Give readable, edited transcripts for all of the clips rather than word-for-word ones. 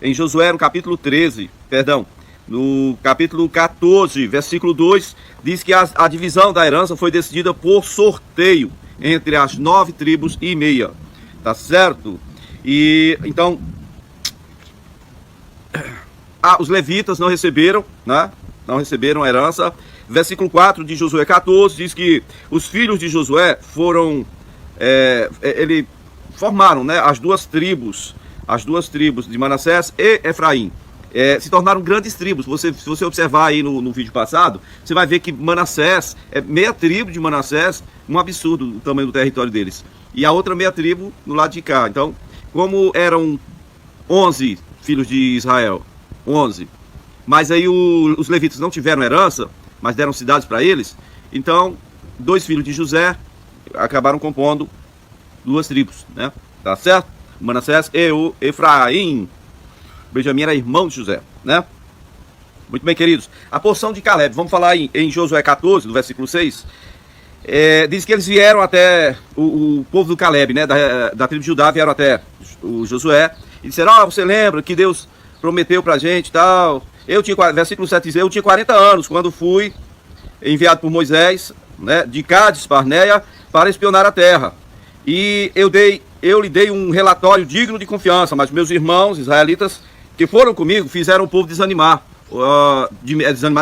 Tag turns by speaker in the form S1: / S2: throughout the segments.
S1: Em Josué, no capítulo 13, perdão, no capítulo 14, versículo 2, diz que a divisão da herança foi decidida por sorteio entre as 9 tribos e meia, tá certo? E então, os levitas não receberam, né? Não receberam a herança. Versículo 4 de Josué 14 diz que os filhos de Josué foram, ele formaram, né, as duas tribos de Manassés e Efraim. Se tornaram grandes tribos. Se você observar aí no vídeo passado, você vai ver que Manassés, meia tribo de Manassés, um absurdo o tamanho do território deles. E a outra meia tribo no lado de cá. Então, como eram 11 filhos de Israel, 11, mas aí os levitas não tiveram herança, mas deram cidades para eles, então 2 filhos de José acabaram compondo 2 tribos, né? Tá certo? Manassés e o Efraim. Benjamim era irmão de José, né? Muito bem, queridos. A porção de Caleb, vamos falar em Josué 14, no versículo 6. Diz que eles vieram até o povo do Caleb, né? Da tribo de Judá, vieram até o Josué e disseram: você lembra que Deus prometeu pra gente e tal? Versículo 7 diz: eu tinha 40 anos quando fui enviado por Moisés, né, de Cádiz, Barneia, para espionar a terra. E eu lhe dei um relatório digno de confiança, mas meus irmãos israelitas que foram comigo fizeram o povo desanimar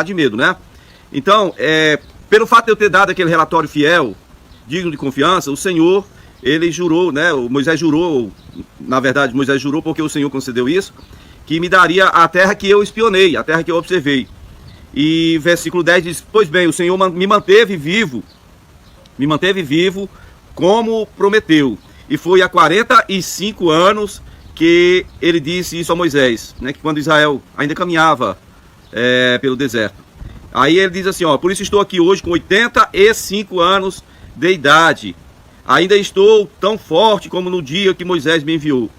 S1: de medo, né? Então, pelo fato de eu ter dado aquele relatório fiel, digno de confiança, o Senhor, ele jurou, né? Moisés jurou, na verdade, Moisés jurou porque o Senhor concedeu isso, que me daria a terra que eu espionei, a terra que eu observei. E versículo 10 diz: pois bem, o Senhor me manteve vivo como prometeu. E foi há 45 anos que ele disse isso a Moisés, né, que quando Israel ainda caminhava pelo deserto. Aí ele diz assim, por isso estou aqui hoje com 85 anos de idade. Ainda estou tão forte como no dia que Moisés me enviou.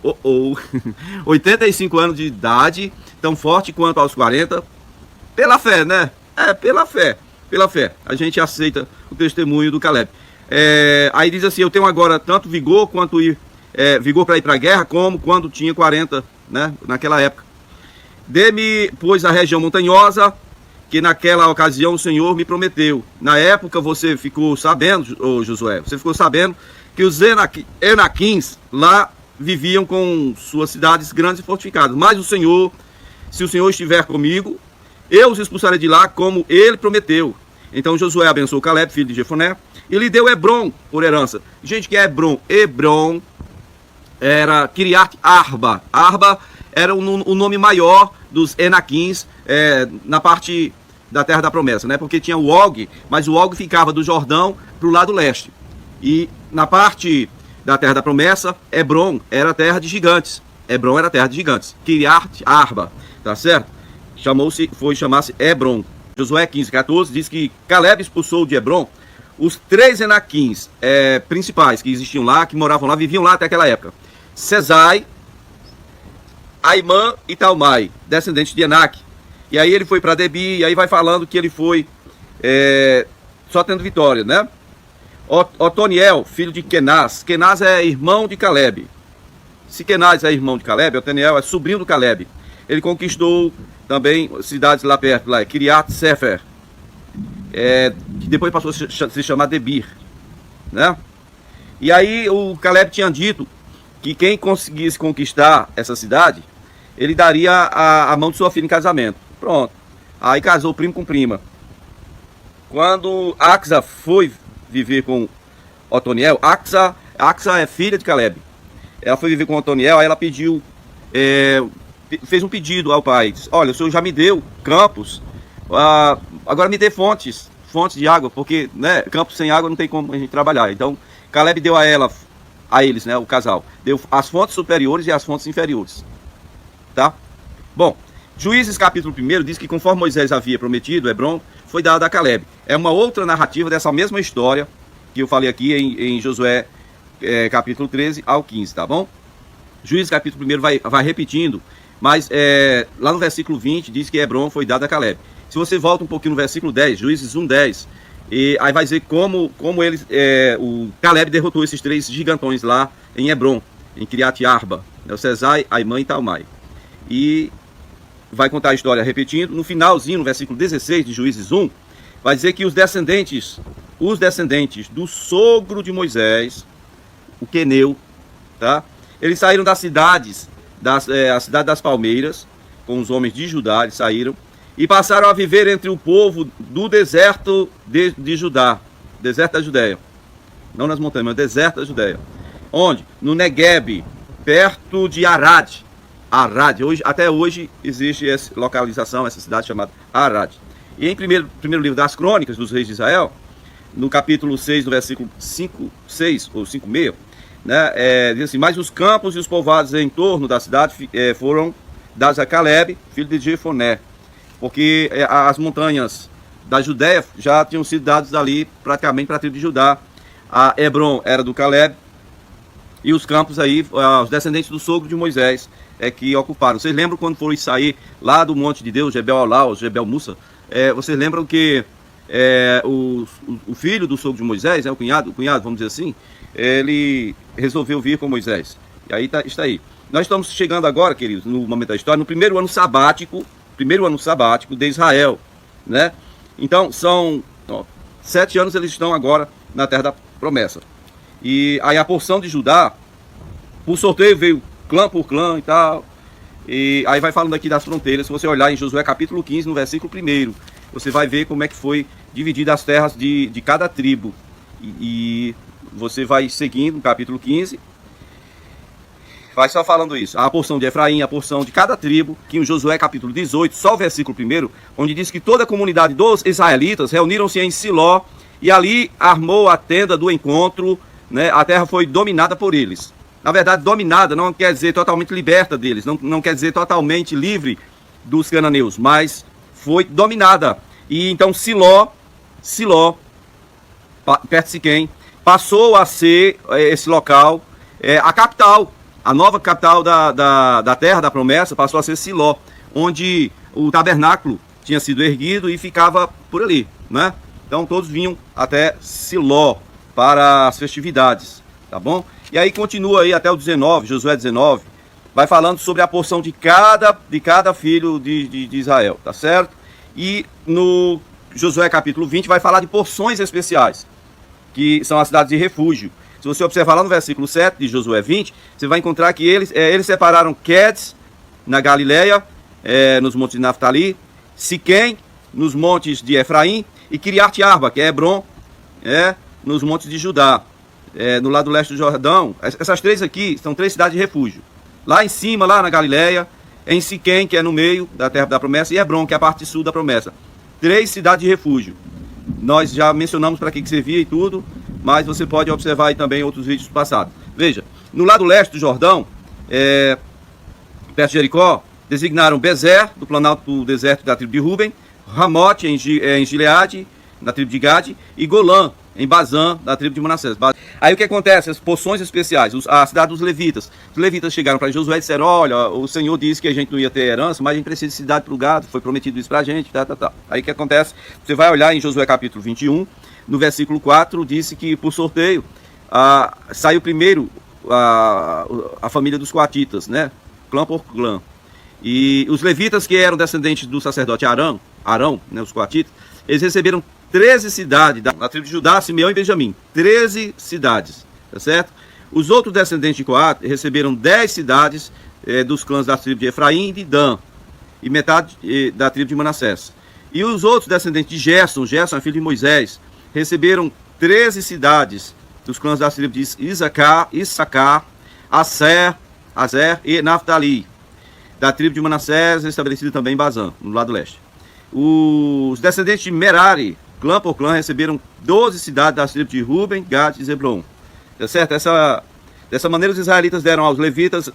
S1: 85 anos de idade, tão forte quanto aos 40. Pela fé, né? Pela fé. A gente aceita o testemunho do Caleb. Aí diz assim: eu tenho agora tanto vigor quanto vigor para ir para a guerra, como quando tinha 40, né? Naquela época. Dê-me, pois, a região montanhosa, que naquela ocasião o Senhor me prometeu. Na época você ficou sabendo, Josué, você ficou sabendo que os Enaquins lá viviam com suas cidades grandes e fortificadas. Mas o Senhor, se o Senhor estiver comigo, eu os expulsarei de lá como ele prometeu. Então Josué abençoou Caleb, filho de Jefoné, e lhe deu Hebron por herança. Gente, que é Hebron? Hebron era Kiriat Arba. Arba era o nome maior dos Enaquins na parte da terra da promessa, né? Porque tinha o Og, mas o Og ficava do Jordão para o lado leste. E na parte da terra da promessa, Hebron era terra de gigantes. Hebron era terra de gigantes. Kiriat Arba, tá certo? Chamar-se Hebron. Josué 15, 14 diz que Caleb expulsou de Hebron os 3 Enaquins principais que existiam lá, que moravam lá, viviam lá até aquela época. Sesai, Aimã e Talmai, descendentes de Enaque. E aí ele foi para Debi, e aí vai falando que ele foi só tendo vitória, né? Otoniel, filho de Kenaz. Kenaz é irmão de Caleb. Se Kenaz é irmão de Caleb, Otoniel é sobrinho do Caleb. Ele conquistou também cidades lá perto, lá, Kiriat Sefer, que depois passou a se chamar Debir, né? E aí o Caleb tinha dito que quem conseguisse conquistar essa cidade, ele daria a mão de sua filha em casamento. Pronto. Aí casou primo com prima. Quando Axa foi viver com Otoniel, Axa é filha de Caleb. Ela foi viver com Otoniel, aí ela pediu, fez um pedido ao pai. Disse: olha, o senhor já me deu campos, agora me dê fontes de água, porque, né, campos sem água não tem como a gente trabalhar. Então Caleb deu a eles, né, o casal, deu as fontes superiores e as fontes inferiores, tá? Bom, Juízes capítulo 1 diz que conforme Moisés havia prometido, Hebron foi dado a Caleb. É uma outra narrativa dessa mesma história que eu falei aqui em Josué capítulo 13 ao 15, tá bom? Juízes capítulo 1 vai repetindo, mas lá no versículo 20 diz que Hebron foi dado a Caleb. Se você volta um pouquinho no versículo 10, Juízes 1:10, e aí vai dizer como o Caleb derrotou esses 3 gigantões lá em Hebron, em Kiriat Arba, o Sesai, Aimã e Talmai. E vai contar a história repetindo. No finalzinho, no versículo 16 de Juízes 1, vai dizer que os descendentes do sogro de Moisés, o Queneu, tá? Eles saíram das cidades, a cidade das palmeiras, com os homens de Judá, eles saíram, e passaram a viver entre o povo do deserto de Judá, deserto da Judéia. Não nas montanhas, mas deserto da Judéia. Onde? No Negueb, perto de Arad. Arad, até hoje existe essa localização, essa cidade chamada Arad. E em primeiro livro das Crônicas dos Reis de Israel, no capítulo 6, no versículo 5, 6 ou 5, meio, né, diz assim: mas os campos e os povoados em torno da cidade foram dados a Caleb, filho de Jefoné, porque as montanhas da Judéia já tinham sido dadas ali praticamente para a tribo de Judá. A Hebron era do Caleb, e os campos aí, os descendentes do sogro de Moisés que ocuparam. Vocês lembram quando foram sair lá do monte de Deus, Jebel Alau, Jebel Mussa? Vocês lembram que o filho do sogro de Moisés, o cunhado, vamos dizer assim, ele resolveu vir com Moisés. E aí está aí. Nós estamos chegando agora, queridos, no momento da história, no primeiro ano sabático de Israel, né? Então, são 7 anos eles estão agora na terra da promessa. E aí a porção de Judá, por sorteio, veio clã por clã e tal. E aí vai falando aqui das fronteiras. Se você olhar em Josué capítulo 15, no versículo 1, você vai ver como é que foi dividida as terras de cada tribo. E você vai seguindo no capítulo 15, vai só falando isso. A porção de Efraim, a porção de cada tribo, que em Josué capítulo 18, só o versículo 1, onde diz que toda a comunidade dos israelitas reuniram-se em Siló, e ali armou a tenda do encontro, né? A terra foi dominada por eles. Na verdade, dominada não quer dizer totalmente liberta deles, não quer dizer totalmente livre dos cananeus, mas foi dominada. E então Siló, perto de Siquém, passou a ser esse local, a capital, a nova capital da terra da promessa, passou a ser Siló, onde o tabernáculo tinha sido erguido e ficava por ali, né? Então todos vinham até Siló para as festividades, tá bom? E aí continua aí até o 19, Josué 19, vai falando sobre a porção de cada filho de Israel, tá certo? E no Josué capítulo 20 vai falar de porções especiais, que são as cidades de refúgio. Se você observar lá no versículo 7 de Josué 20, você vai encontrar que eles separaram Quedes, na Galileia, nos montes de Naftali, Siquém, nos montes de Efraim, e Kiriat Arba, que é Hebron, nos montes de Judá, no lado leste do Jordão. Essas três aqui são 3 cidades de refúgio. Lá em cima, lá na Galileia, em Siquém, que é no meio da terra da promessa, e Hebron, que é a parte sul da promessa. 3 cidades de refúgio. Nós já mencionamos para que servia e tudo, mas você pode observar aí também outros vídeos passados. Veja, no lado leste do Jordão, perto de Jericó, designaram Bezer, do planalto do deserto da tribo de Ruben, Ramote, em Gileade, na tribo de Gade, e Golã, em Bazã, da tribo de Manassés. Aí o que acontece? As porções especiais, a cidade dos levitas. Os levitas chegaram para Josué e disseram: olha, o Senhor disse que a gente não ia ter herança, mas a gente precisa de cidade para o gado, foi prometido isso para a gente, tá. Aí o que acontece? Você vai olhar em Josué capítulo 21, no versículo 4, disse que por sorteio saiu primeiro a família dos coatitas, né? Clã por clã. E os levitas, que eram descendentes do sacerdote Arão, né, os coatitas, eles receberam 13 cidades, da tribo de Judá, Simeão e Benjamim. 13 cidades, tá certo? Os outros descendentes de Coate receberam 10 cidades dos clãs da tribo de Efraim e de Dan, e metade da tribo de Manassés. E os outros descendentes de Gerson é filho de Moisés, receberam 13 cidades dos clãs da tribo de Issacar, Azer e Naftali. Da tribo de Manassés, estabelecida também em Bazã, no lado leste. Os descendentes de Merari, clã por clã, receberam 12 cidades das tribos de Ruben, Gad e Zebulon. Tá certo? Dessa maneira, os israelitas deram aos levitas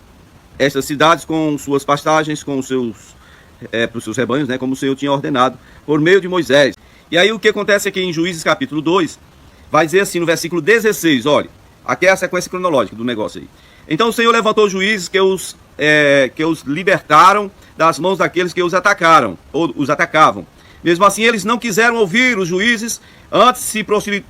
S1: estas cidades com suas pastagens, com os seus rebanhos, né, como o Senhor tinha ordenado, por meio de Moisés. E aí o que acontece aqui em Juízes capítulo 2, vai dizer assim no versículo 16, olha, aqui é a sequência cronológica do negócio aí. Então o Senhor levantou juízes que os libertaram das mãos daqueles que os atacaram, ou os atacavam, Mesmo assim, eles não quiseram ouvir os juízes, antes se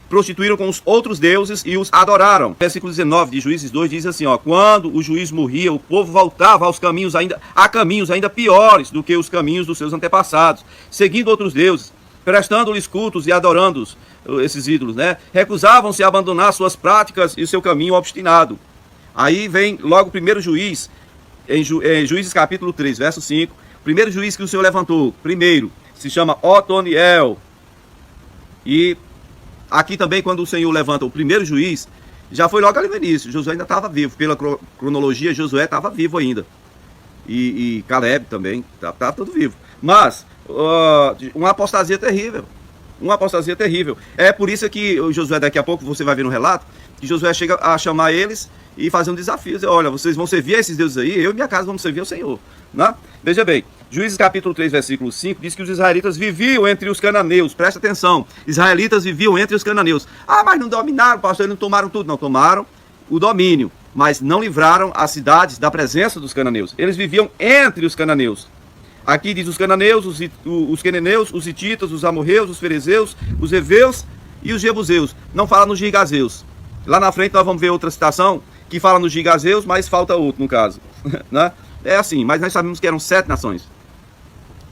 S1: prostituíram com os outros deuses e os adoraram. Versículo 19 de Juízes 2 diz assim, ó: quando o juiz morria, o povo voltava aos caminhos ainda piores do que os caminhos dos seus antepassados, seguindo outros deuses, prestando-lhes cultos e adorando-os, esses ídolos, né? Recusavam-se a abandonar suas práticas e seu caminho obstinado. Aí vem logo o primeiro juiz, em Juízes capítulo 3, verso 5, o primeiro juiz que o Senhor levantou, primeiro, se chama Otoniel. E aqui também, quando o Senhor levanta o primeiro juiz, já foi logo ali no início. Josué ainda estava vivo. Pela cronologia, Josué estava vivo ainda. E Caleb também, tá tudo vivo. Mas, uma apostasia terrível. Uma apostasia terrível. É por isso que o Josué, daqui a pouco, você vai ver no relato, que Josué chega a chamar eles e fazer um desafio. Dizer, olha, vocês vão servir a esses deuses aí, eu e minha casa vamos servir ao Senhor. Né? Veja bem, Juízes capítulo 3, versículo 5, diz que os israelitas viviam entre os cananeus. Presta atenção, israelitas viviam entre os cananeus. Ah, mas não dominaram, pastor, eles não tomaram tudo. Não, tomaram o domínio, mas não livraram as cidades da presença dos cananeus. Eles viviam entre os cananeus. Aqui diz os cananeus, os queneneus, os hititas, os amorreus, os ferezeus, os heveus e os jebuseus. Não fala nos gigazeus. Lá na frente nós vamos ver outra citação que fala nos gigazeus, mas falta outro no caso. Né? É assim, mas nós sabemos que eram 7 nações.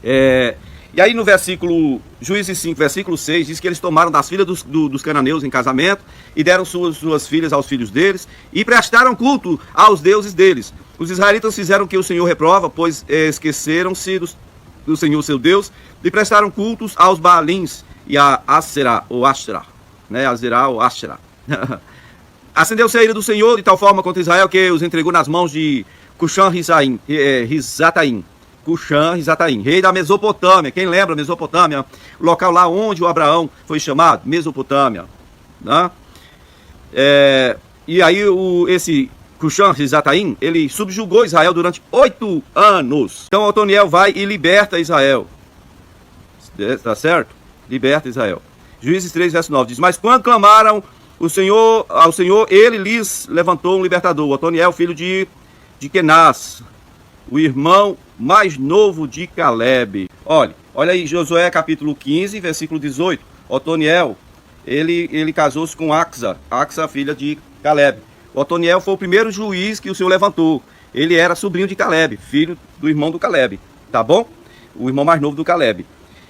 S1: E aí no versículo, Juízes 5, versículo 6, diz que eles tomaram das filhas dos cananeus em casamento e deram suas filhas aos filhos deles e prestaram culto aos deuses deles. Os israelitas fizeram o que o Senhor reprova, pois esqueceram-se do Senhor seu Deus e prestaram cultos aos Baalins e a Aserá, ou Asherá, né? Azerá ou Asherá. Acendeu-se a ira do Senhor de tal forma contra Israel que os entregou nas mãos de Cuxã-Risataim, Cuxã-Risataim, rei da Mesopotâmia. Quem lembra Mesopotâmia? O local lá onde o Abraão foi chamado, Mesopotâmia. Né? E aí esse Cuxã-Risataim, ele subjugou Israel durante 8 anos. Então Otoniel vai e liberta Israel. Tá certo? Liberta Israel. Juízes 3, verso 9 diz: mas quando clamaram ao Senhor, ele lhes levantou um libertador, Otoniel, filho de Kenaz, o irmão mais novo de Caleb. Olha aí, Josué capítulo 15, versículo 18. Otoniel, ele casou-se com Axa, filha de Caleb. Otoniel foi o primeiro juiz que o Senhor levantou. Ele era sobrinho de Caleb, filho do irmão do Caleb, tá bom? O irmão mais novo do Caleb.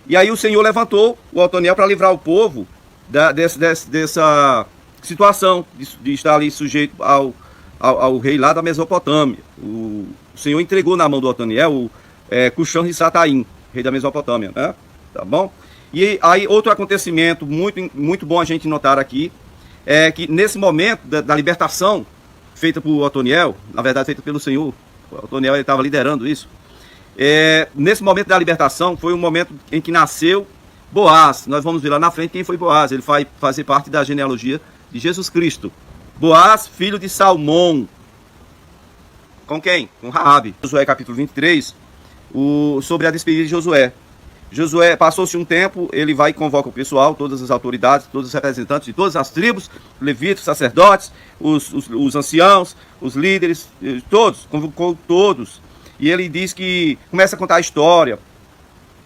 S1: E aí o Senhor levantou o Otoniel para livrar o povo dessa situação de estar ali sujeito ao rei lá da Mesopotâmia. O Senhor entregou na mão do Otoniel Cuxã-Risataim, rei da Mesopotâmia, né? Tá bom? E aí outro acontecimento muito bom a gente notar aqui é que nesse momento da libertação feita por Otoniel, na verdade feita pelo Senhor, o Otoniel estava liderando isso. Nesse momento da libertação foi um momento em que nasceu Boaz. Nós vamos ver lá na frente quem foi Boaz. Ele vai fazer parte da genealogia de Jesus Cristo. Boaz, filho de Salmão. Com quem? Com Raabe. Josué capítulo 23, sobre a despedida de Josué. Josué, passou-se um tempo, ele vai e convoca o pessoal, todas as autoridades, todos os representantes de todas as tribos, levitas, sacerdotes, os anciãos, os líderes, todos, convocou todos. E ele diz que começa a contar a história.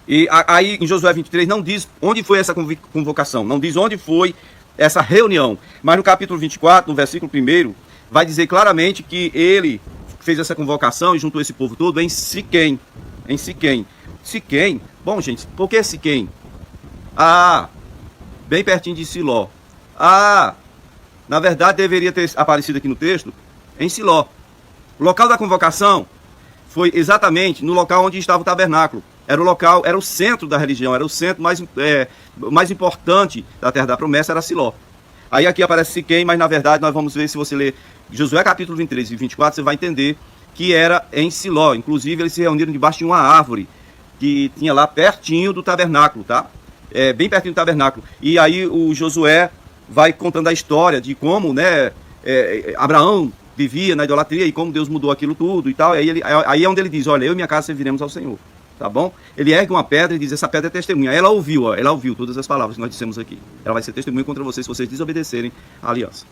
S1: E aí em Josué 23 não diz onde foi essa convocação, não diz onde foi essa reunião. Mas no capítulo 24, no versículo 1, vai dizer claramente que ele fez essa convocação e juntou esse povo todo em Siquém. Em Siquém. Siquém, bom gente, por que Siquém? Bem pertinho de Siló. Na verdade deveria ter aparecido aqui no texto, em Siló. O local da convocação foi exatamente no local onde estava o tabernáculo. Era o local, era o centro da religião, era o centro mais importante da Terra da Promessa, era Siló. Aí aqui aparece Siquém, mas na verdade nós vamos ver, se você ler Josué capítulo 23 e 24, você vai entender que era em Siló. Inclusive eles se reuniram debaixo de uma árvore que tinha lá pertinho do tabernáculo, tá? Bem pertinho do tabernáculo. E aí o Josué vai contando a história de como, né, Abraão vivia na idolatria e como Deus mudou aquilo tudo e tal. Aí é onde ele diz: olha, eu e minha casa serviremos ao Senhor. Tá bom? Ele ergue uma pedra e diz: essa pedra é testemunha. Ela ouviu todas as palavras que nós dissemos aqui. Ela vai ser testemunha contra vocês se vocês desobedecerem à aliança.